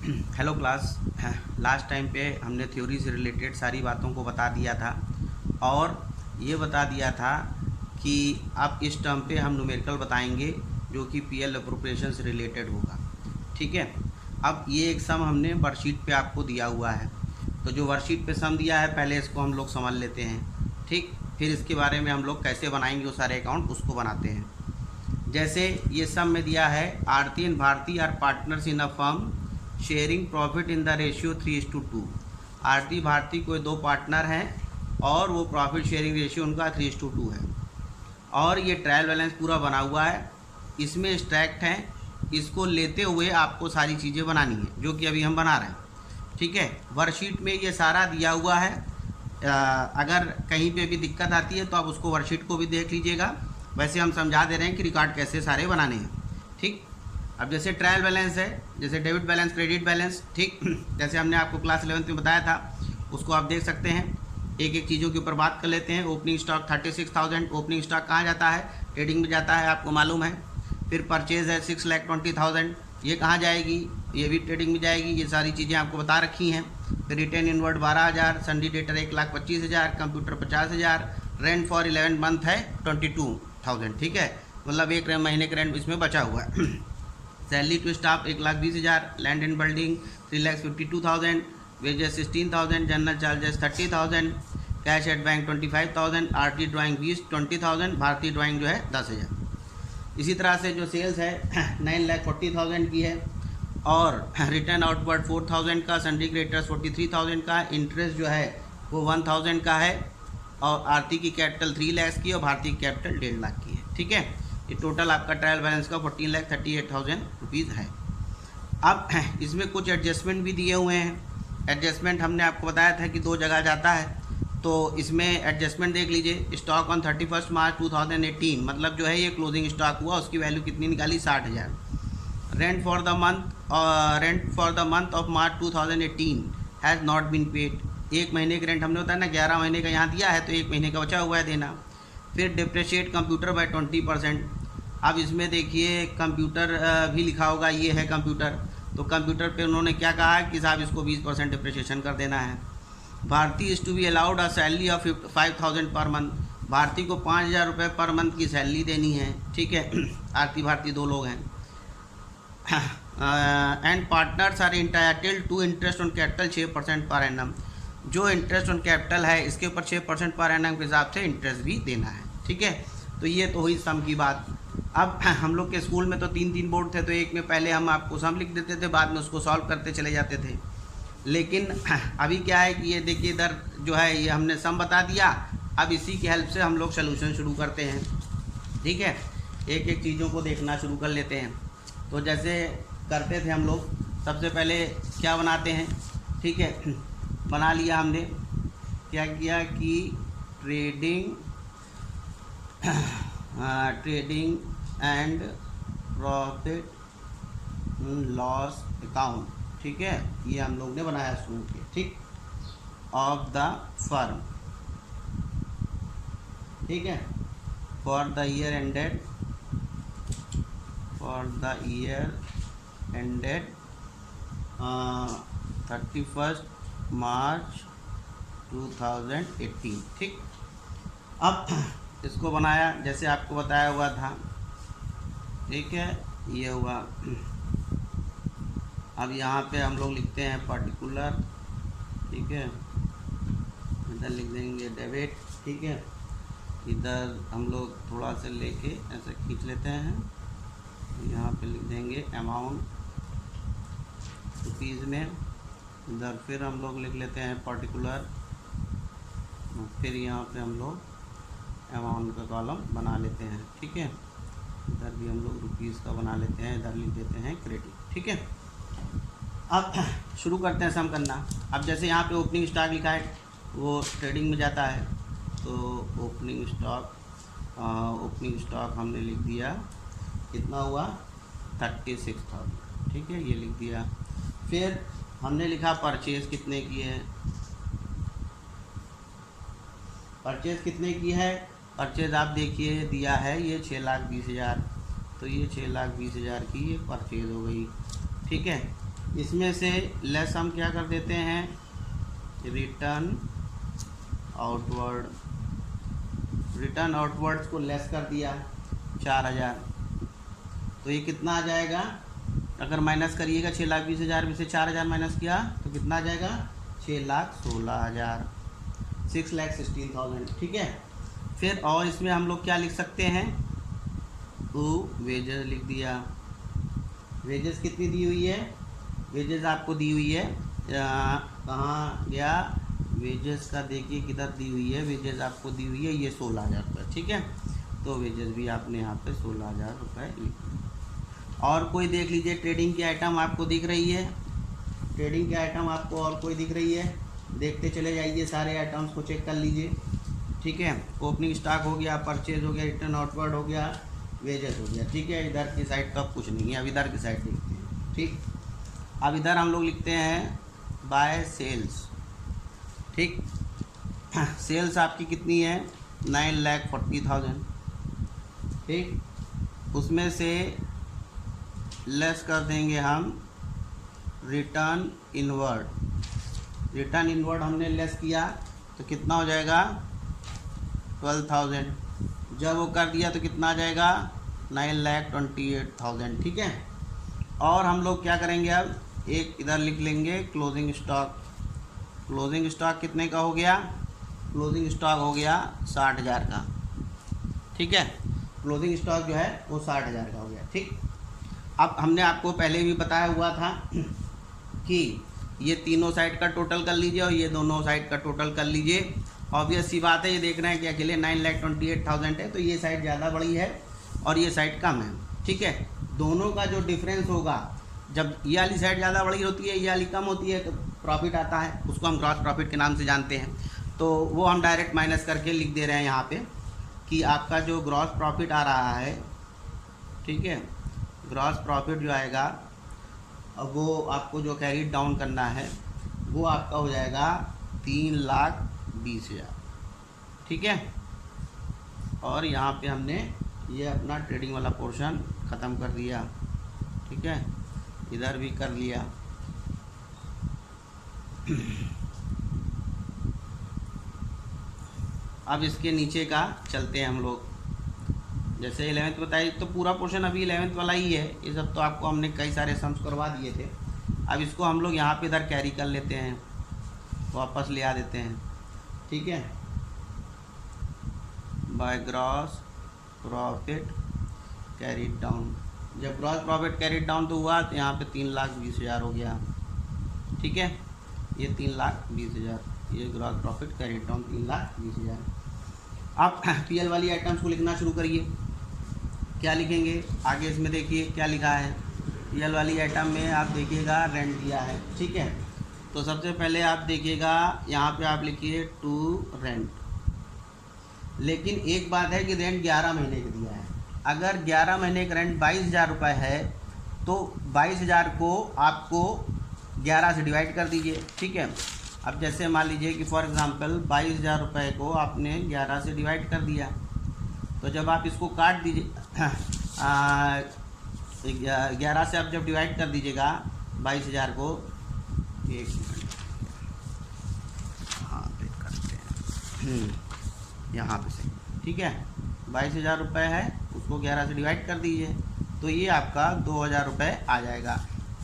Hello class. Last time पे हमने theory से रिलेटेड सारी बातों को बता दिया था और ये बता दिया था कि अब इस टर्म पे हम न्यूमेरिकल बताएंगे जो कि पीएल अप्रोप्रिएशन से रिलेटेड होगा। ठीक है, अब ये एक सम हमने वर्कशीट पे आपको दिया हुआ है, तो जो वर्कशीट पे सम दिया है पहले इसको हम लोग समझ लेते हैं। ठीक, फिर इसके बारे में हम लोग कैसे बनाएंगे वो सारे अकाउंट उसको बनाते हैं। जैसे ये सम में दिया है Aarti and Bharti are partners in a firm sharing profit in the ratio 3:2। Aarti Bharti कोई दो पार्टनर हैं और वो प्रॉफिट शेयरिंग रेशियो उनका 3:2 है और ये ट्रायल बैलेंस पूरा बना हुआ है। इसमें एक्सट्रैक्ट हैं, इसको लेते हुए आपको सारी चीज़ें बनानी है जो कि अभी हम बना रहे हैं। ठीक है, वर्कशीट में ये सारा दिया हुआ है। अगर कहीं पे भी दिक्कत आती है तो आप उसको वर्कशीट को भी देख लीजिएगा। वैसे हम समझा दे रहे हैं कि रिकॉर्ड कैसे सारे बनाने हैं। ठीक, अब जैसे ट्रायल बैलेंस है, जैसे डेबिट बैलेंस, क्रेडिट बैलेंस। ठीक, जैसे हमने आपको क्लास 11th में बताया था उसको आप देख सकते हैं। एक एक चीज़ों के ऊपर बात कर लेते हैं। Opening stock 36,000। ओपनिंग स्टॉक कहाँ जाता है? ट्रेडिंग में जाता है, आपको मालूम है। फिर परचेज है 6,20,000, ये कहाँ जाएगी? ये भी ट्रेडिंग में जाएगी। ये सारी चीज़ें आपको बता रखी हैं। फिर return inward 12,000, sundry debtor 1,25,000, computer 50,000, rent for 11 month है 22,000। ठीक है, मतलब एक महीने का रेंट इसमें बचा हुआ है। Salary to staff 1,20,000, land and building 3,52,000, wages 16,000, general charges 30,000, cash at bank 25,000, Aarti drawing 20,000, Bharti drawing जो है 10,000। इसी तरह से जो सेल्स है 9,40,000 की है और रिटर्न आउटवर्ड 4,000 का, सन्डी क्रेडिटर्स 43,000 का, इंटरेस्ट जो है वो 1,000 का है और आरती की कैपिटल 3 लाख की और भारतीय की कैपिटल 1.5 लाख की है। ठीक है, ये टोटल आपका ट्रायल बैलेंस का 14,38,000 रुपीज़ है। अब इसमें कुछ एडजस्टमेंट भी दिए हुए हैं। एडजस्टमेंट हमने आपको बताया था कि दो जगह जाता है, तो इसमें एडजस्टमेंट देख लीजिए। स्टॉक ऑन 31 मार्च 2018, मतलब जो है ये क्लोजिंग स्टॉक हुआ, उसकी वैल्यू कितनी निकाली? 60,000। Rent for the month of March 2018 has not been paid. एक महीने का रेंट हमने बताया ना, 11 महीने का यहाँ दिया है तो एक महीने का बचा हुआ है देना। फिर डिप्रिशिएट कंप्यूटर बाय 20%। अब इसमें देखिए कंप्यूटर भी लिखा होगा, ये है कंप्यूटर, तो कंप्यूटर पे उन्होंने क्या कहा कि साहब इसको 20% डिप्रिशिएशन कर देना है। Bharti is to be allowed a salary of 5,000 per month. Bharti को 5,000 रुपये पर मंथ की सैलरी देनी है। ठीक है, आरती भारती दो लोग हैं। And partners are entitled to interest on capital 6% per annum. जो इंटरेस्ट ऑन कैपिटल है इसके ऊपर 6% पर एनम के हिसाब से इंटरेस्ट भी देना है। ठीक है, तो ये तो हुई सम की बात। अब हम लोग के स्कूल में तो 3 बोर्ड थे, तो एक में पहले हम आपको सम लिख देते थे, बाद में उसको सॉल्व करते चले जाते थे। लेकिन अभी क्या है कि ये देखिए इधर जो है ये हमने सम बता दिया, अब इसी की हेल्प से हम लोग सोल्यूशन शुरू करते हैं। ठीक है, एक एक चीज़ों को देखना शुरू कर लेते हैं। तो जैसे करते थे हम लोग, सबसे पहले क्या बनाते हैं? ठीक है, बना लिया हमने। क्या किया कि trading and profit loss account. ठीक है, ये हम लोग ने बनाया शुरू के। ठीक, ऑफ द फर्म। ठीक है, फॉर द ईयर एंडेड 31 मार्च 2018। ठीक, अब इसको बनाया जैसे आपको बताया हुआ था। ठीक है, ये हुआ। अब यहाँ पे हम लोग लिखते हैं पर्टिकुलर। ठीक है, इधर लिख देंगे डेबिट। ठीक है, इधर हम लोग थोड़ा सा लेके ऐसे खींच लेते हैं, यहाँ पे लिख देंगे अमाउंट रुपीज़ में। इधर फिर हम लोग लिख लेते हैं पर्टिकुलर, फिर यहाँ पे हम लोग अमाउंट का कॉलम बना लेते हैं। ठीक है, इधर भी हम लोग रुपीज़ का बना लेते हैं, इधर लिख देते हैं क्रेडिट। ठीक है, अब शुरू करते हैं सम करना। अब जैसे यहाँ पे ओपनिंग स्टॉक लिखा है वो ट्रेडिंग में जाता है, तो ओपनिंग स्टॉक हमने लिख दिया, कितना हुआ? 36,000। ठीक है, ये लिख दिया। फिर हमने लिखा परचेज़ कितने की है। परचेज़ कितने की है? परचेज़ आप देखिए दिया है ये 6,20,000, तो ये 6,20,000 की ये परचेज़ हो गई। ठीक है, इसमें से लेस हम क्या कर देते हैं, रिटर्न आउटवर्ड्स को लेस कर दिया 4000। तो ये कितना आ जाएगा, अगर माइनस करिएगा 6,20,000 में से 4000 माइनस किया तो कितना आ जाएगा, 6,16,000, 6,16,000। ठीक है। फिर और इसमें हम लोग क्या लिख सकते हैं, वेजेस लिख दिया। वेजेस कितनी दी हुई है, वेजेस आपको दी हुई है, कहाँ गया वेजेस का, देखिए किधर दी हुई है, वेजेस आपको दी हुई है ये 16,000 रुपये। ठीक है, तो वेजेस भी आपने यहाँ पे 16,000 रुपये लिख दिए। और कोई देख लीजिए ट्रेडिंग की आइटम आपको दिख रही है, ट्रेडिंग की आइटम आपको और कोई दिख रही है, देखते चले जाइए, सारे आइटम्स को चेक कर लीजिए। ठीक है, ओपनिंग स्टॉक हो गया, परचेज हो गया, रिटर्न आउटवर्ड हो गया, वेजेस हो गया। ठीक है, इधर की साइड का कुछ नहीं है, अब इधर की साइड देखते हैं। ठीक, अब इधर हम लोग लिखते हैं बाय सेल्स। ठीक, सेल्स आपकी कितनी है, 9,40,000। ठीक, उसमें से लेस कर देंगे हम रिटर्न इनवर्ड हमने लेस किया तो कितना हो जाएगा, 12,000। जब वो कर दिया तो कितना आ जाएगा, 9,28,000। ठीक है, और हम लोग क्या करेंगे, अब एक इधर लिख लेंगे क्लोजिंग स्टॉक कितने का हो गया, क्लोजिंग स्टॉक हो गया 60,000 का। ठीक है, क्लोजिंग स्टॉक जो है वो 60,000 का हो गया। ठीक, अब हमने आपको पहले भी बताया हुआ था कि ये तीनों साइड का टोटल कर लीजिए और ये दोनों साइड का टोटल कर लीजिए। ऑब्वियस सी बात है, ये देख रहे हैं कि अकेले 9,28,000 है, तो ये साइड ज़्यादा बड़ी है और ये साइड कम है। ठीक है, दोनों का जो डिफरेंस होगा, जब ये वाली साइड ज़्यादा बड़ी होती है, ये वाली कम होती है, तो प्रॉफिट आता है, उसको हम ग्रॉस प्रॉफिट के नाम से जानते हैं। तो वो हम डायरेक्ट माइनस करके लिख दे रहे हैं यहाँ पे कि आपका जो ग्रॉस प्रॉफिट आ रहा है, ठीक है, ग्रॉस प्रॉफिट जो आएगा, अब वो आपको जो कैरी डाउन करना है वो आपका हो जाएगा 3,20,000। ठीक है, और यहाँ पे हमने ये अपना ट्रेडिंग वाला पोर्शन ख़त्म कर दिया। ठीक है, इधर भी कर लिया। अब इसके नीचे का चलते हैं हम लोग, जैसे 11th बताइए, तो पूरा पोर्शन अभी 11th वाला ही है, ये सब तो आपको हमने कई सारे सम्स करवा दिए थे। अब इसको हम लोग यहाँ पे इधर कैरी कर लेते हैं, वापस ले आ देते हैं। ठीक है, by gross profit carried down, जब ग्रॉस प्रॉफिट कैरीड डाउन तो हुआ तो यहाँ पे 3,20,000 हो गया। ठीक है, ये 3,20,000, ये ग्रॉस प्रॉफिट कैरीड डाउन 3,20,000। आप पीएल वाली आइटम्स को लिखना शुरू करिए। क्या लिखेंगे आगे, इसमें देखिए क्या लिखा है। पीएल वाली आइटम में आप देखिएगा रेंट दिया है। ठीक है, तो सबसे पहले आप देखिएगा यहाँ पे आप लिखिए टू रेंट, लेकिन एक बात है कि रेंट 11 महीने का दिया है। अगर 11 महीने का रेंट 22,000 रुपये है तो 22,000 को आपको 11 से डिवाइड कर दीजिए। ठीक है, अब जैसे मान लीजिए कि फॉर एग्ज़ाम्पल 22,000 रुपये को आपने 11 से डिवाइड कर दिया, तो जब आप इसको काट दीजिए 11 से आप जब डिवाइड कर दीजिएगा 22,000 को, एक मिनट हाँ पे करते हैं यहाँ पे से। ठीक है, 22,000 रुपये है, उसको 11 से डिवाइड कर दीजिए तो ये आपका 2,000 रुपये आ जाएगा।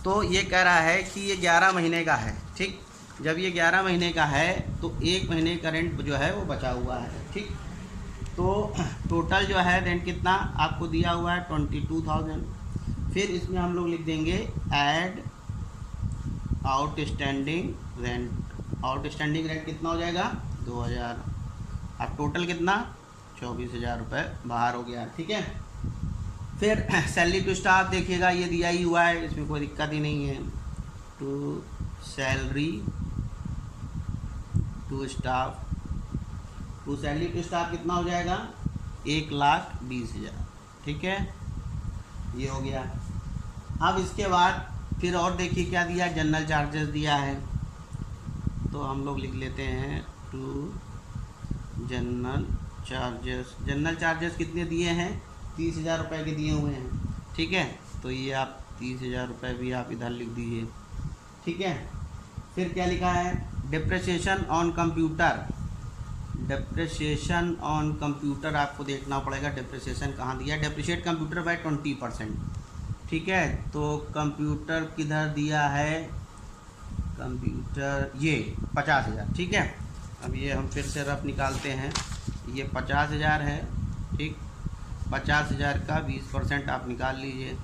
तो ये कह रहा है कि ये 11 महीने का है। ठीक, जब ये 11 महीने का है तो एक महीने का रेंट जो है वो बचा हुआ है। ठीक, तो टोटल जो है रेंट कितना आपको दिया हुआ है 22,000। फिर इसमें हम लोग लिख देंगे ऐड आउटस्टैंडिंग रेंट कितना हो जाएगा 2,000। अब टोटल कितना 24,000 रुपये बाहर हो गया। ठीक है, फिर सैलरी टू स्टाफ देखिएगा ये दिया ही हुआ है, इसमें कोई दिक्कत ही नहीं है। टू सैलरी टू स्टाफ कितना हो जाएगा 1,20,000। ठीक है, ये हो गया। अब इसके बाद फिर और देखिए क्या दिया, जनरल चार्जेस दिया है, तो हम लोग लिख लेते हैं टू जनरल चार्जेस कितने दिए हैं 30,000 रुपये के दिए हुए हैं। ठीक है, तो ये आप 30,000 रुपये भी आप इधर लिख दीजिए। ठीक है। फिर क्या लिखा है, depreciation on computer, depreciation on computer आपको देखना पड़ेगा डिप्रिसिएशन कहाँ दिया है, डिप्रिशिएट कंप्यूटर बाय 20%, ठीक है। तो कंप्यूटर किधर दिया है, कंप्यूटर ये 50,000, ठीक है। अब ये हम फिर से रफ निकालते हैं, ये 50,000 है, ठीक। 50,000 का 20% आप निकाल लीजिए,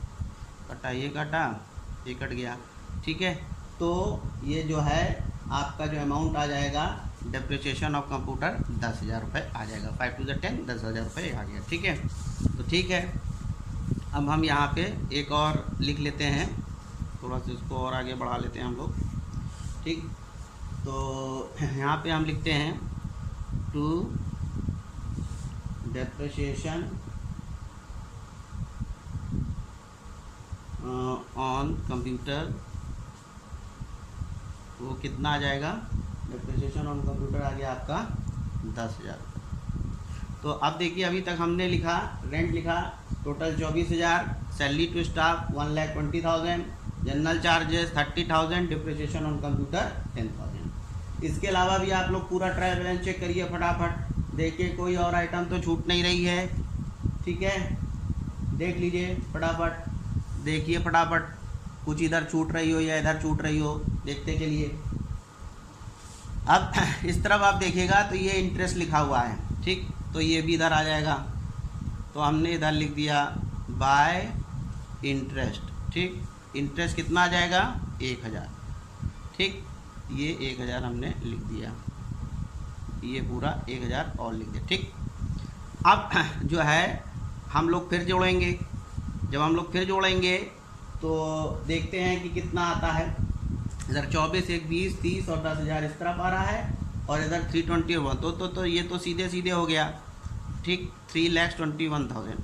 कटा ये कटा ये कट गया, ठीक है। तो ये जो है आपका जो अमाउंट आ जाएगा डिप्रिसिएशन ऑफ कंप्यूटर 10,000 रुपये आ जाएगा, 5 to the 10 10,000 रुपये आ गया, ठीक है। तो ठीक है, अब हम यहाँ पे एक और लिख लेते हैं, थोड़ा सा इसको और आगे बढ़ा लेते हैं हम लोग, ठीक। तो यहाँ पे हम लिखते हैं टू डिप्रिसिएशन ऑन कंप्यूटर, वो कितना आ जाएगा, डिप्रिसिएशन ऑन कंप्यूटर आ गया आपका 10,000। तो अब देखिए अभी तक हमने लिखा, रेंट लिखा total 24,000, salary to staff 1,20,000, general charges 30,000, depreciation on computer 10,000। इसके अलावा भी आप लोग पूरा ट्रायल बैलेंस चेक करिए फटाफट, देखिए कोई और आइटम तो छूट नहीं रही है, ठीक है। देख लीजिए फटाफट, देखिए फटाफट, कुछ इधर छूट रही हो या इधर छूट रही हो, देखते के लिए। अब इस तरफ आप देखिएगा तो ये इंटरेस्ट लिखा हुआ है, ठीक। तो ये भी इधर आ जाएगा, तो हमने इधर लिख दिया बाय इंटरेस्ट, ठीक। इंटरेस्ट कितना आ जाएगा, 1,000, ठीक। ये 1,000 हमने लिख दिया, ये पूरा 1,000 और लिख दिया, ठीक। अब जो है हम लोग फिर जोड़ेंगे, जब हम लोग फिर जोड़ेंगे तो देखते हैं कि कितना आता है। इधर 24, 1, 20, 30 और 10,000 इस तरफ आ रहा है, और इधर 321, तो ये तो सीधे सीधे हो गया, ठीक। 3,21,000,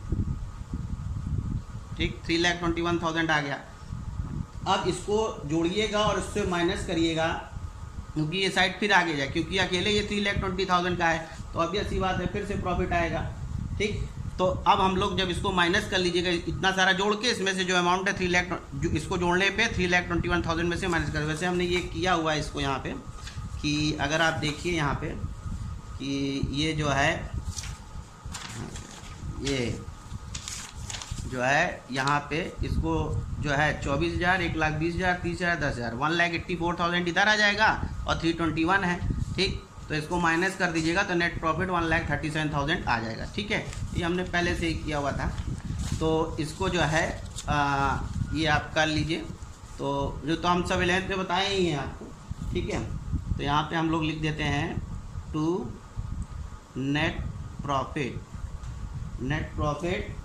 ठीक, 3,21,000 आ गया। अब इसको जोड़िएगा और इससे माइनस करिएगा, क्योंकि ये साइड फिर आगे जाए, क्योंकि अकेले ये 3,20,000 का है, तो अब ऐसी बात है फिर से प्रॉफिट आएगा, ठीक। तो अब हम लोग जब इसको माइनस कर लीजिएगा, इतना सारा जोड़ के इसमें से जो अमाउंट है 3 लाख, जो इसको जोड़ने पे 3,21,000 में से माइनस कर, वैसे हमने ये किया हुआ है इसको यहाँ पे, कि अगर आप देखिए यहाँ पे कि ये जो है, ये जो है यहाँ पे इसको जो है 24,000, 1,20,000, 30,000, 10,000, 1,84,000 इधर आ जाएगा और 321 है, ठीक। तो इसको माइनस कर दीजिएगा तो नेट प्रॉफिट 1,37,000 आ जाएगा, ठीक है। ये हमने पहले से ही किया हुआ था, तो इसको जो है ये आप कर लीजिए। तो जो तो हम सब 11th में बताए ही हैं आपको, ठीक है। तो यहाँ पे हम लोग लिख देते हैं to net profit, net profit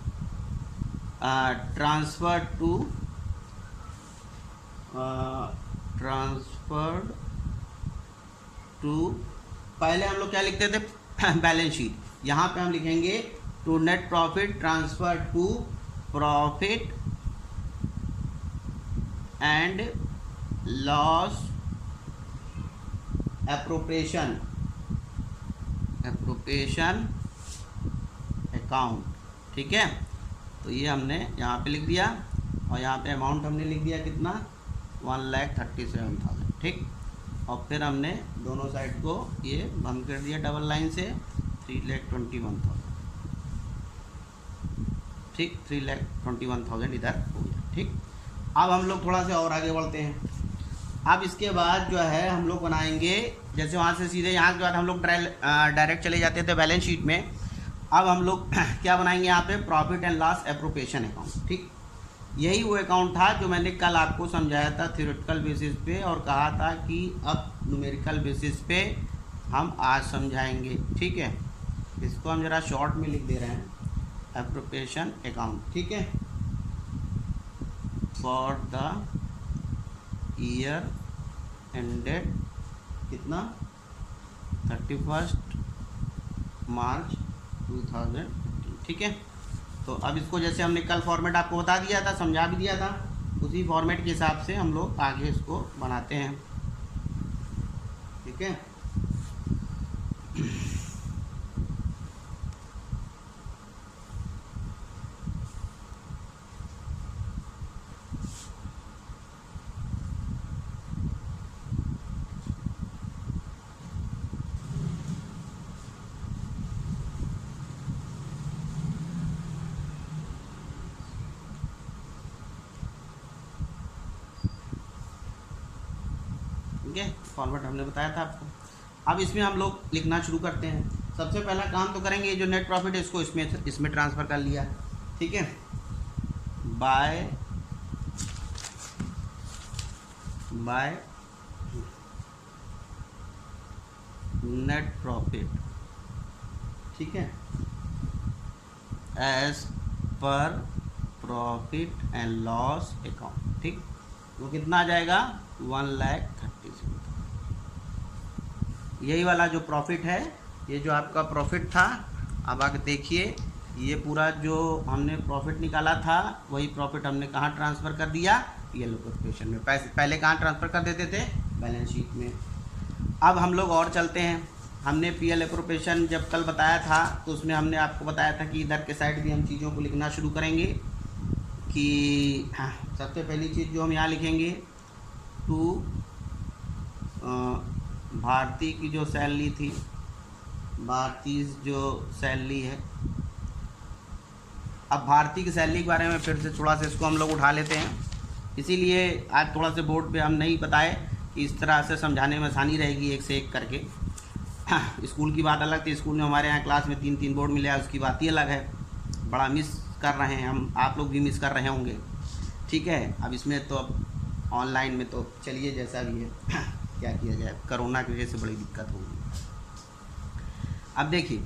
transfer to transferred to, पहले हम लोग क्या लिखते थे, बैलेंस शीट, यहाँ पे हम लिखेंगे to net profit transfer to profit and loss appropriation account, ठीक है। तो ये हमने यहाँ पे लिख दिया, और यहाँ पे अमाउंट हमने लिख दिया कितना, 1,37,000, ठीक। और फिर हमने दोनों साइड को ये बंद कर दिया डबल लाइन से, 3,21,000, ठीक, 3,21,000 इधर हो गया, ठीक। अब हम लोग थोड़ा सा और आगे बढ़ते हैं। अब इसके बाद जो है हम लोग बनाएंगे, जैसे वहाँ से सीधे यहाँ के बाद हम लोग डायरेक्ट चले जाते थे बैलेंस शीट में। अब हम लोग क्या बनाएंगे यहाँ पे, profit and loss appropriation account, ठीक। यही वो अकाउंट था जो मैंने कल आपको समझाया था थ्योरेटिकल बेसिस पे, और कहा था कि अब न्यूमेरिकल बेसिस पे हम आज समझाएंगे, ठीक है। इसको हम ज़रा शॉर्ट में लिख दे रहे हैं, एप्रोप्रिएशन अकाउंट, ठीक है, फॉर द ईयर एंडेड कितना, 31 मार्च 2015, ठीक है। तो अब इसको जैसे हमने कल फॉर्मेट आपको बता दिया था, समझा भी दिया था, उसी फॉर्मेट के हिसाब से हम लोग आगे इसको बनाते हैं, ठीक है। ठीक है, फॉर्मेट हमने बताया था आपको। अब इसमें हम लोग लिखना शुरू करते हैं। सबसे पहला काम तो करेंगे, जो नेट प्रॉफिट है इसको इसमें ट्रांसफ़र कर लिया, ठीक है, बाय नेट प्रॉफिट, ठीक है, as per profit and loss account. ठीक, वो कितना आ जाएगा 1,30,000। यही वाला जो प्रॉफिट है, ये जो आपका प्रॉफिट था, अब आगे देखिए, ये पूरा जो हमने प्रॉफिट निकाला था वही प्रॉफिट हमने कहाँ ट्रांसफ़र कर दिया, पीएल एप्रोप्रिएशन में। पहले कहाँ ट्रांसफ़र कर देते थे, बैलेंस शीट में। अब हम लोग और चलते हैं। हमने पीएल एप्रोप्रिएशन जब कल बताया था तो उसमें हमने आपको बताया था कि इधर के साइड भी हम चीज़ों को लिखना शुरू करेंगे कि हाँ, सबसे पहली चीज़ जो हम यहाँ लिखेंगे, टू भारती की जो सैलरी थी, भारती जो सैलरी है। अब भारती की सैलरी के बारे में फिर से थोड़ा सा इसको हम लोग उठा लेते हैं, इसीलिए आज थोड़ा सा बोर्ड पे हम नहीं बताए कि इस तरह से समझाने में आसानी रहेगी एक से एक करके। स्कूल की बात अलग थी, स्कूल में हमारे यहाँ क्लास में 3-3 बोर्ड मिले, उसकी बात ही अलग है। बड़ा मिस कर रहे हैं हम, आप लोग भी मिस कर रहे होंगे, ठीक है। अब इसमें तो अब ऑनलाइन में तो चलिए जैसा भी है, क्या किया जाए, कोरोना की वजह से बड़ी दिक्कत होगी। अब देखिए,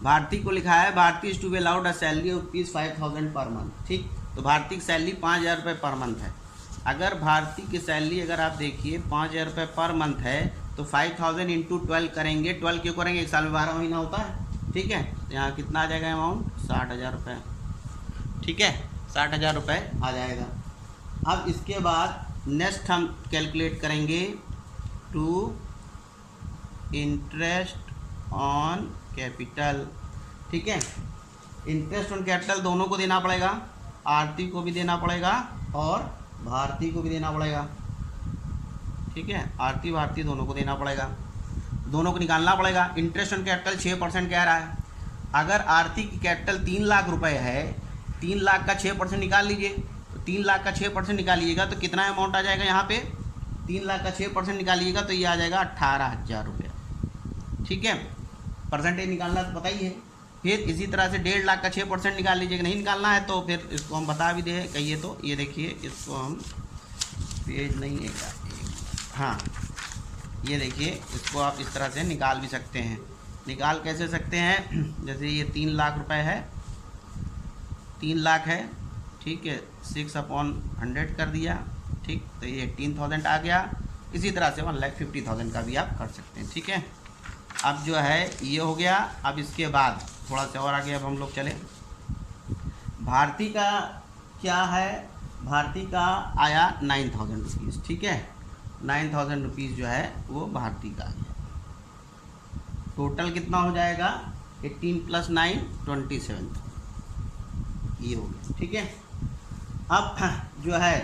भारती को लिखा है, Bharti is to be allowed a salary of ₹5,000 per month. ठीक, तो भारती की सैलरी 5,000 रुपये पर मंथ है। अगर भारती की सैलरी अगर आप देखिए 5,000 रुपये पर मंथ है तो 5,000 इंटू 12 करेंगे। 12 क्यों करेंगे, एक साल में 12 महीना होता है, ठीक है। तो यहाँ कितना आ जाएगा अमाउंट, 60,000 रुपये, ठीक है, 60,000 रुपये आ जाएगा। अब इसके बाद नेक्स्ट हम कैलकुलेट करेंगे टू इंटरेस्ट ऑन कैपिटल, ठीक है। इंटरेस्ट ऑन कैपिटल दोनों को देना पड़ेगा, आरती को भी देना पड़ेगा और भारती को भी देना पड़ेगा, ठीक है। आरती भारती दोनों को देना पड़ेगा, दोनों को निकालना पड़ेगा। इंटरेस्ट ऑन कैपिटल 6% कह रहा है। अगर आरती की कैपिटल 3 लाख रुपए है, 3 लाख का 6% निकाल लीजिए, तो 3 लाख का 6% निकालिएगा तो कितना अमाउंट आ जाएगा यहाँ पे, 3 लाख का 6% निकालिएगा तो ये आ जाएगा 18,000 रुपये, ठीक है। परसेंटेज निकालना तो पता ही है। फिर इसी तरह से 1.5 लाख का 6% निकाल लीजिएगा, नहीं निकालना है तो फिर इसको हम बता भी दे कहिए तो ये देखिए, इसको हम पेज नहीं है क्या, हाँ ये देखिए, इसको आप इस तरह से निकाल भी सकते हैं। निकाल कैसे सकते हैं, जैसे ये 3 लाख रुपए है, 3 लाख है, ठीक है, 6/100 कर दिया, ठीक, तो ये 18,000 आ गया। इसी तरह से 1,50,000 का भी आप कर सकते हैं, ठीक है। अब जो है ये हो गया। अब इसके बाद थोड़ा सा और आगे अब हम लोग चले, भारती का क्या है, भारती का आया 9,000 रुपीज़, ठीक है, 9,000 रुपीज़ जो है वो भारती का है। टोटल कितना हो जाएगा, 18 + 9 27, ये हो गया, ठीक है। अब जो है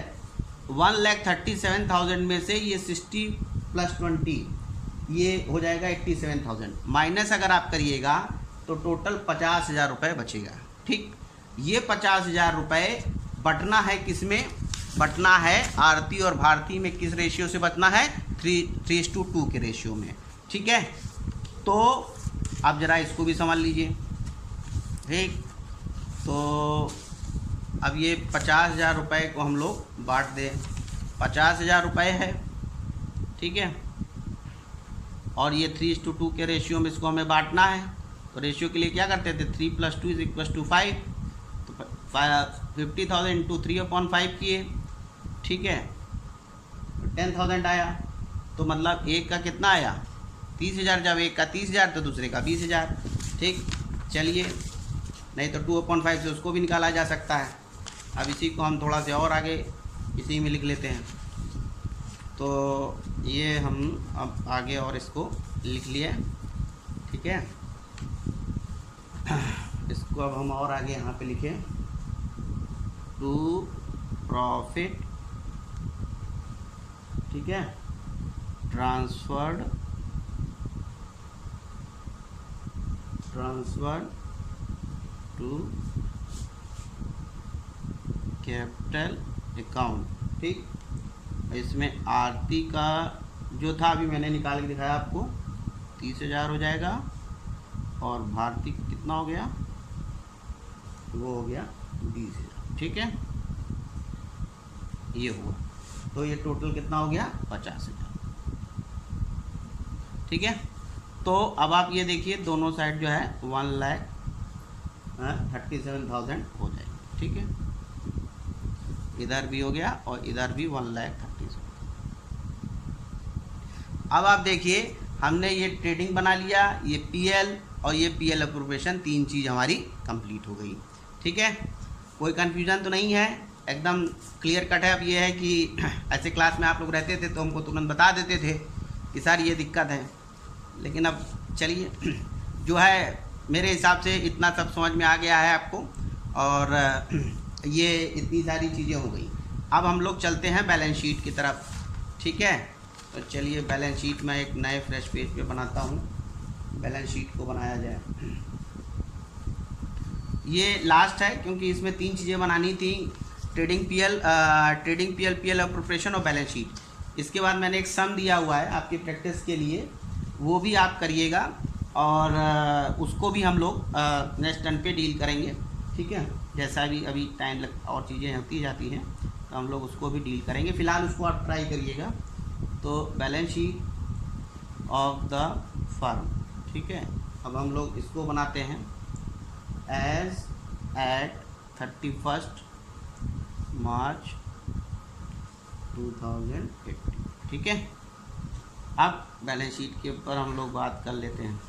1,37,000 में से ये 60 + 20 ये हो जाएगा 87,000, माइनस अगर आप करिएगा तो टोटल 50,000 रुपये बचेगा, ठीक। ये 50,000 रुपये बटना है किस में, बटना है आरती और भारती में। किस रेशियो से बचना है, 3:2 के रेशियो में, ठीक है। तो अब ज़रा इसको भी समझ लीजिए, ठीक। तो अब ये 50,000 रुपये को हम लोग बांट दें, 50,000 रुपये है, ठीक है, और ये 3:2 के रेशियो में इसको हमें बांटना है। तो रेशियो के लिए क्या करते थे, 3 + 2 = 5, तो 50,000 × 3/5 किए, ठीक है, 10,000 आया। तो मतलब एक का कितना आया, 30,000, जब एक का 30,000 तो दूसरे का 20,000, ठीक। चलिए, नहीं तो 2/5 से उसको भी निकाला जा सकता है। अब इसी को हम थोड़ा सा और आगे इसी में लिख लेते हैं। तो ये हम अब आगे और इसको लिख लिए, ठीक है। इसको अब हम और आगे यहाँ पे लिखें, टू प्रॉफिट, ठीक है, ट्रांसफर्ड टू कैपिटल अकाउंट, ठीक। इसमें आरती का जो था अभी मैंने निकाल के दिखाया आपको, 30,000 हो जाएगा, और भारतीय कितना हो गया, वो हो गया 20,000। ठीक है, ये हुआ, तो ये टोटल कितना हो गया, 50,000। ठीक है, तो अब आप ये देखिए दोनों साइड जो है 1,37,000 हो जाएगी। ठीक है, इधर भी हो गया और इधर भी 1,37,000। अब आप देखिए हमने ये ट्रेडिंग बना लिया, ये पीएल और ये पीएल अप्रोप्रिएशन, 3 चीज़ हमारी कंप्लीट हो गई। ठीक है, कोई कन्फ्यूज़न तो नहीं है, एकदम क्लियर कट है। अब ये है कि ऐसे क्लास में आप लोग रहते थे तो हमको तुरंत बता देते थे कि सर ये दिक्कत है, लेकिन अब चलिए जो है मेरे हिसाब से इतना सब समझ में आ गया है आपको, और ये इतनी सारी चीज़ें हो गई। अब हम लोग चलते हैं बैलेंस शीट की तरफ। ठीक है, तो चलिए बैलेंस शीट मैं एक नए फ्रेश पेज पे बनाता हूँ, बैलेंस शीट को बनाया जाए। ये लास्ट है क्योंकि इसमें 3 चीज़ें बनानी थी, ट्रेडिंग पीएल पीएल अप्रोप्रिएशन और बैलेंस शीट। इसके बाद मैंने एक सम दिया हुआ है आपकी प्रैक्टिस के लिए, वो भी आप करिएगा, और उसको भी हम लोग नेक्स्ट टर्न पे डील करेंगे। ठीक है, जैसा भी अभी टाइम लग और चीज़ें होती जाती हैं तो हम लोग उसको भी डील करेंगे, फ़िलहाल उसको आप ट्राई करिएगा। तो balance sheet of the firm. ठीक है, अब हम लोग इसको बनाते हैं एज एट 31 मार्च 2018। ठीक है, अब बैलेंस शीट के ऊपर हम लोग बात कर लेते हैं।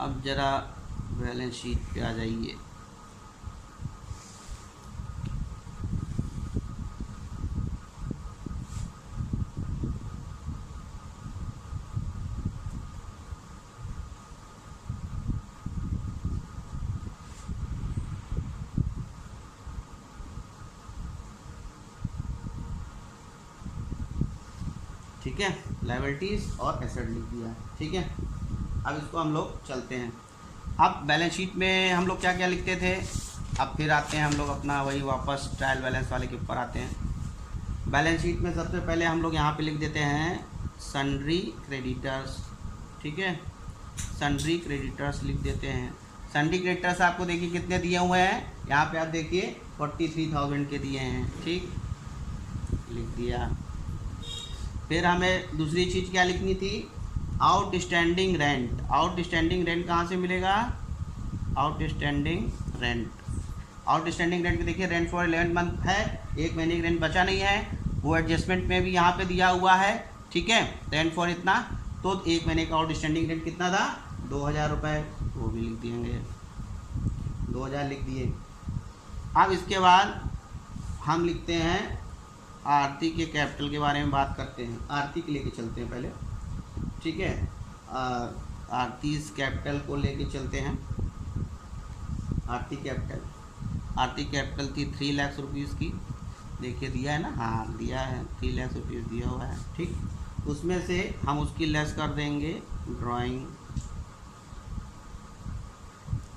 अब ज़रा बैलेंस शीट पे आ जाइए। ठीक है, लायबिलिटीज़ और एसेट लिख दिया। ठीक है, अब इसको हम लोग चलते हैं। अब बैलेंस शीट में हम लोग क्या क्या लिखते थे, अब फिर आते हैं हम लोग अपना वही वापस ट्रायल बैलेंस वाले के ऊपर आते हैं। बैलेंस शीट में सबसे पहले हम लोग यहाँ पे लिख देते हैं सन्ड्री क्रेडिटर्स। ठीक है, सन्ड्री क्रेडिटर्स लिख देते हैं। सन्ड्री क्रेडिटर्स आपको देखिए कितने दिए हुए हैं, यहाँ पे आप देखिए 43,000 के दिए हैं। ठीक, लिख दिया। फिर हमें दूसरी चीज़ क्या लिखनी थी, आउटस्टैंडिंग रेंट। आउटस्टैंडिंग रेंट कहाँ से मिलेगा, आउटस्टैंडिंग रेंट। आउटस्टैंडिंग रेंट देखिए रेंट फॉर 11 मंथ है, 1 महीने की रेंट बचा नहीं है, वो एडजस्टमेंट में भी यहाँ पे दिया हुआ है। ठीक है, रेंट फॉर इतना, तो 1 महीने का आउटस्टैंडिंग रेंट कितना था, 2,000 रुपये, वो भी लिख देंगे, 2,000 लिख दिए। अब इसके बाद हम लिखते हैं आरती के कैपिटल के बारे में बात करते हैं, आरती के लेके चलते हैं पहले। ठीक है, आरती कैपिटल को लेके चलते हैं। आरती कैपिटल थी 3 लाख रुपीज़ की, देखिए दिया है ना, हाँ दिया है, 3 लाख रुपीज़ दिया हुआ है। ठीक, उसमें से हम उसकी लेस कर देंगे ड्राइंग।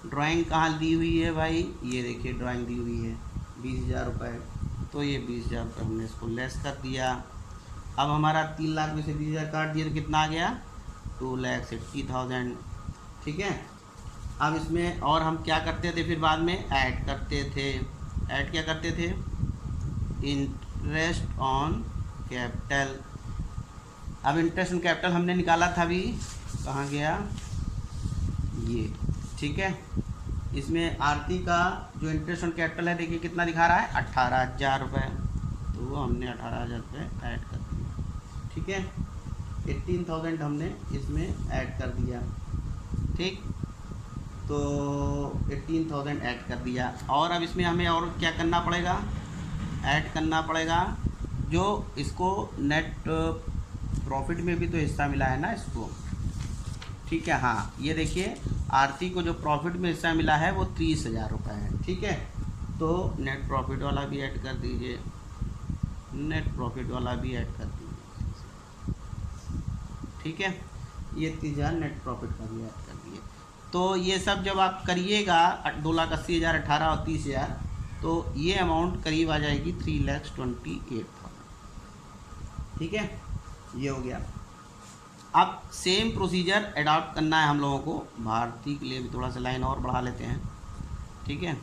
ड्राइंग कहाँ दी हुई है भाई, ये देखिए ड्राइंग दी हुई है 20,000 रुपये, तो ये 20,000 रुपये हमने इसको लेस कर दिया। अब हमारा 3 लाख में से 20,000 काट दिया तो कितना आ गया, 2,60,000। ठीक है, अब इसमें और हम क्या करते थे, फिर बाद में ऐड करते थे। ऐड क्या करते थे, इंटरेस्ट ऑन कैपिटल। अब इंटरेस्ट ऑन कैपिटल हमने निकाला था अभी, कहाँ गया ये। ठीक है, इसमें आरती का जो इंटरेस्ट ऑन कैपिटल है देखिए कितना दिखा रहा है, 18,000 रुपये, तो वो हमने 18,000 रुपये ऐड कर दिया। ठीक है, 18,000 हमने इसमें ऐड कर दिया। ठीक, तो 18,000 ऐड कर दिया। और अब इसमें हमें और क्या करना पड़ेगा, ऐड करना पड़ेगा जो इसको नेट प्रॉफिट में भी तो हिस्सा मिला है ना इसको। ठीक है, हाँ ये देखिए आरती को जो प्रॉफिट में हिस्सा मिला है वो 30,000 रुपये है। ठीक है, तो नेट प्रॉफिट वाला भी ऐड कर दीजिए, नेट प्रॉफिट वाला भी ऐड कर दीजिए। ठीक है, ये 30,000 नेट प्रॉफिट का भी ऐड कर दिए। तो ये सब जब आप करिएगा 2,80,000, 18 और 30,000, तो ये अमाउंट करीब आ जाएगी 3,28,000। ठीक है, ये हो गया। अब सेम प्रोसीजर अडॉप्ट करना है हम लोगों को भारती के लिए भी। थोड़ा सा लाइन और बढ़ा लेते हैं, ठीक है।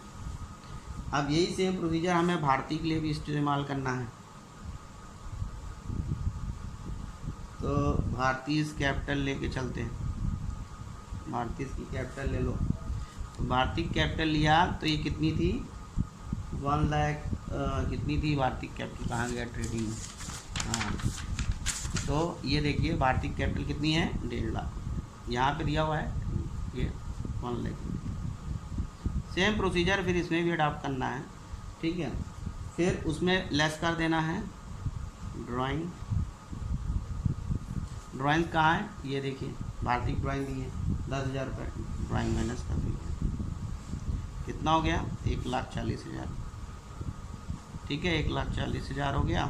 अब यही सेम प्रोसीजर हमें भारती के लिए भी इस्तेमाल करना है। तो भारतीय कैपिटल लेके चलते हैं, भारतीय की कैपिटल ले लो। तो भारतीय कैपिटल लिया तो ये कितनी थी, 1 लाख कितनी थी भारतीय कैपिटल, कहाँ गया ट्रेडिंग, हाँ। तो ये देखिए भारतीय कैपिटल कितनी है, 1.5 लाख, यहाँ पे दिया हुआ है ये 1 लाख। सेम प्रोसीजर फिर इसमें भी अडॉप्ट करना है, ठीक है। फिर उसमें लेस कर देना है। ड्राइंग कहाँ है, ये देखिए भारतीय ड्राइंग दी है 10,000 रुपये, ड्राइंग माइनस कर दी है, कितना हो गया 1,40,000, ठीक है, 1,40,000 हो गया।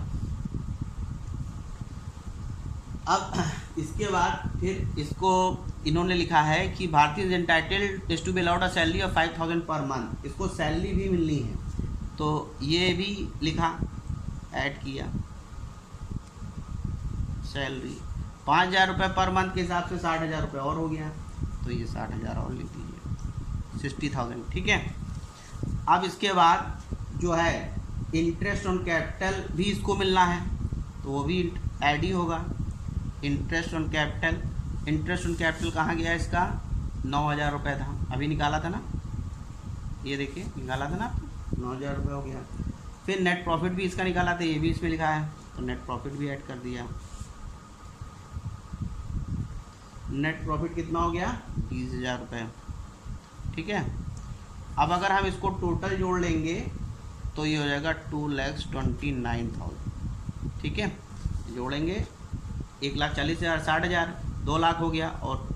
अब इसके बाद फिर इसको इन्होंने लिखा है कि Bharti is entitled is to be allowed a salary of 5,000 per month, इसको सैलरी भी मिलनी है। तो ये भी लिखा, ऐड किया सैलरी 5,000 रुपये पर मंथ के हिसाब से 60,000 रुपये और हो गया, तो ये 60,000 और लिख दीजिए, 60,000, ठीक है। अब इसके बाद जो है इंटरेस्ट ऑन कैपिटल भी इसको मिलना है, तो वो भी ऐड ही होगा। इंटरेस्ट ऑन कैपिटल कहाँ गया इसका, 9,000 रुपये था, अभी निकाला था ना, ये देखिए निकाला था ना, 9,000 रुपये हो गया। फिर नेट प्रॉफिट भी इसका निकाला था, ये भी इसमें लिखा है, तो नेट प्रॉफिट भी ऐड कर दिया। नेट प्रॉफिट कितना हो गया, 20,000 रुपये, ठीक है। अब अगर हम इसको टोटल जोड़ लेंगे तो ये हो जाएगा 2,29,000, ठीक है। जोड़ेंगे 1,40,000, 60,000, 2 लाख हो गया, और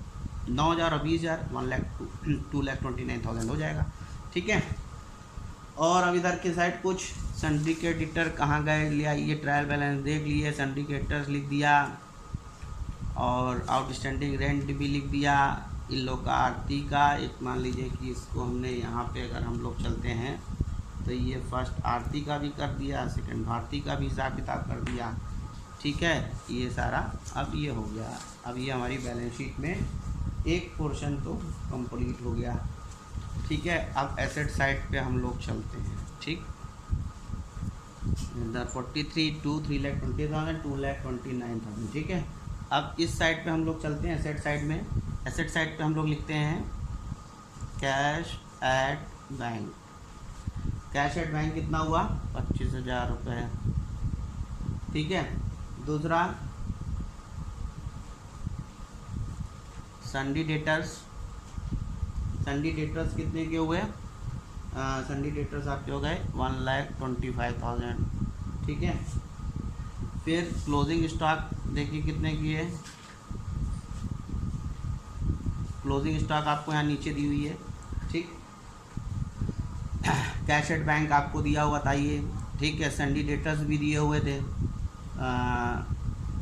9,000 और 20,000, 2,29,000 हो जाएगा, ठीक है। और अब इधर के साइड कुछ सन्ड्री क्रेडिटर कहाँ गए, लिया ये ट्रायल बैलेंस देख लिए, सन्ड्री क्रेडिटर्स लिख दिया, और आउटस्टैंडिंग रेंट भी लिख दिया। इन लोग का आरती का एक मान लीजिए कि इसको हमने यहाँ पे अगर हम लोग चलते हैं तो ये फर्स्ट आरती का भी कर दिया, सेकंड भारती का भी हिसाब किताब कर दिया, ठीक है। ये सारा अब ये हो गया। अब ये हमारी बैलेंस शीट में एक पोर्शन तो कंप्लीट हो गया, ठीक है। अब एसेट साइड पे हम लोग चलते हैं, ठीक। इधर 43 2 3,20,000 2,29,000, ठीक है। अब इस साइड पे हम लोग चलते हैं, एसेट साइड में। एसेट साइड पे हम लोग लिखते हैं cash at bank. Cash at bank कितना हुआ, 25,000 रुपये, ठीक है। दूसरा सन्डी डेटर्स कितने के हुए, सन्डी डेटर्स आपके हो गए 1,25,000, ठीक है। फिर क्लोजिंग स्टॉक देखिए कितने की है, क्लोजिंग स्टॉक आपको यहाँ नीचे दी हुई है, ठीक। कैश एट बैंक आपको दिया हुआ था ये, ठीक है। सन्डी डेटर्स भी दिए हुए थे,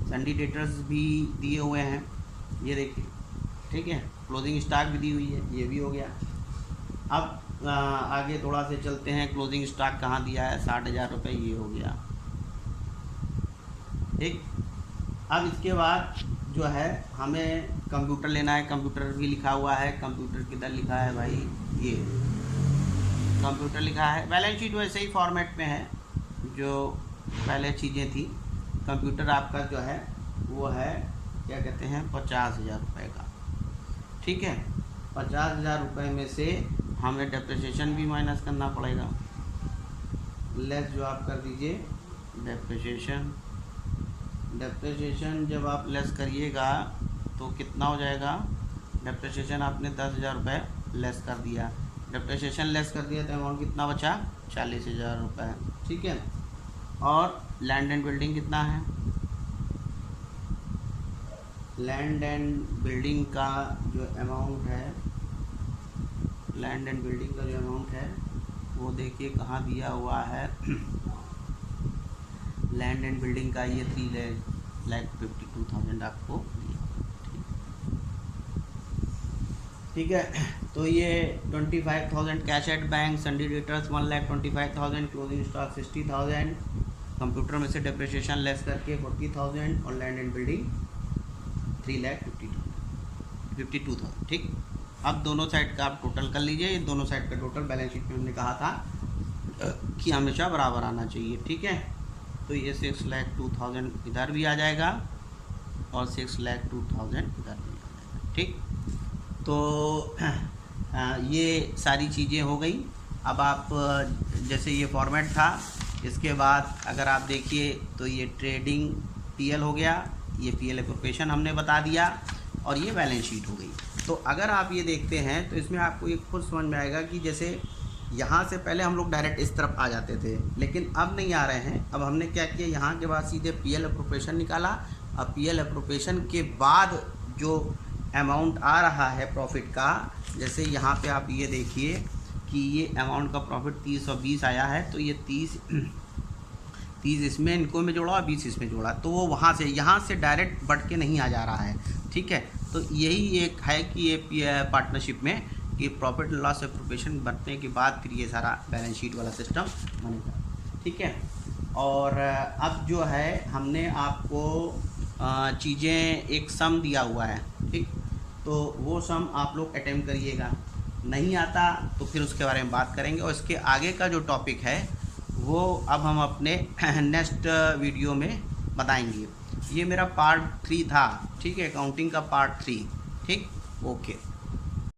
सन्डी डेटर्स भी दिए हुए हैं, ये देखिए, ठीक है। क्लोजिंग स्टॉक भी दी हुई है, ये भी हो गया। अब आगे थोड़ा से चलते हैं, क्लोजिंग स्टॉक कहाँ दिया है, 60,000 रुपये, ये हो गया, ठीक। अब इसके बाद जो है हमें कंप्यूटर लेना है, कंप्यूटर भी लिखा हुआ है। कंप्यूटर किधर लिखा है भाई, ये कंप्यूटर लिखा है। बैलेंस शीट वैसे ही फॉर्मेट में है जो पहले चीज़ें थी। कंप्यूटर आपका जो है वो है क्या कहते हैं 50,000 रुपये का, ठीक है। 50,000 रुपये में से हमें डेप्रिसिएशन भी माइनस करना पड़ेगा, लेस जो आप कर दीजिए डेप्रिसिएशन जब आप लेस करिएगा तो कितना हो जाएगा, डेप्रिसिएशन आपने 10,000 रुपये लेस कर दिया, डेप्रिसिएशन लेस कर दिया तो अमाउंट कितना बचा, 40,000 रुपये, ठीक है। और लैंड एंड बिल्डिंग कितना है, लैंड एंड बिल्डिंग का जो अमाउंट है, लैंड एंड बिल्डिंग का जो अमाउंट है वो देखिए कहाँ दिया हुआ है। लैंड एंड बिल्डिंग का ये 3,52,000 आपको दिया, ठीक है। तो ये 25,000 cash at bank, सन्डी debtors 1,25,000, closing stock 60,000, computer में से डेप्रिसिएशन लेस करके 40,000 और लैंड एंड बिल्डिंग 3,52,000। ठीक, अब दोनों साइड का आप टोटल कर लीजिए। ये दोनों साइड का टोटल बैलेंस शीट में हमने कहा था कि हमेशा बराबर आना चाहिए। ठीक है, तो ये 6,02,000 इधर भी आ जाएगा और 6,02,000 इधर भी आ जाएगा। ठीक, तो ये सारी चीज़ें हो गई। अब आप जैसे ये फॉर्मेट था, इसके बाद अगर आप देखिए तो ये ट्रेडिंग पीएल हो गया, ये पीएल एप्रोप्रिएशन हमने बता दिया और ये बैलेंस शीट हो गई। तो अगर आप ये देखते हैं तो इसमें आपको एक खुद समझ में आएगा कि जैसे यहाँ से पहले हम लोग डायरेक्ट इस तरफ आ जाते थे, लेकिन अब नहीं आ रहे हैं। अब हमने क्या किया, यहाँ के बाद सीधे पीएल एप्रोप्रिएशन निकाला। अब पीएल एप्रोप्रिएशन के बाद जो अमाउंट आ रहा है प्रॉफिट का, जैसे यहाँ पे आप ये देखिए कि ये अमाउंट का प्रॉफिट 30 और 20 आया है, तो ये 30 इसमें इनको में जोड़ा और 20 इसमें जोड़ा, तो वो वहाँ से यहाँ से डायरेक्ट बढ़ के नहीं आ जा रहा है। ठीक है, तो यही एक है कि ये पार्टनरशिप में कि प्रॉफिट एंड लॉस एप्रोप्रिएशन बनने के बाद फिर ये सारा बैलेंस शीट वाला सिस्टम बनेगा। ठीक है, और अब जो है हमने आपको चीज़ें एक सम दिया हुआ है। ठीक, तो वो सम आप लोग अटेम्प्ट करिएगा, नहीं आता तो फिर उसके बारे में बात करेंगे। और इसके आगे का जो टॉपिक है वो अब हम अपने नेक्स्ट वीडियो में बताएंगे। ये मेरा पार्ट 3 था। ठीक है, अकाउंटिंग का पार्ट 3। ठीक, ओके।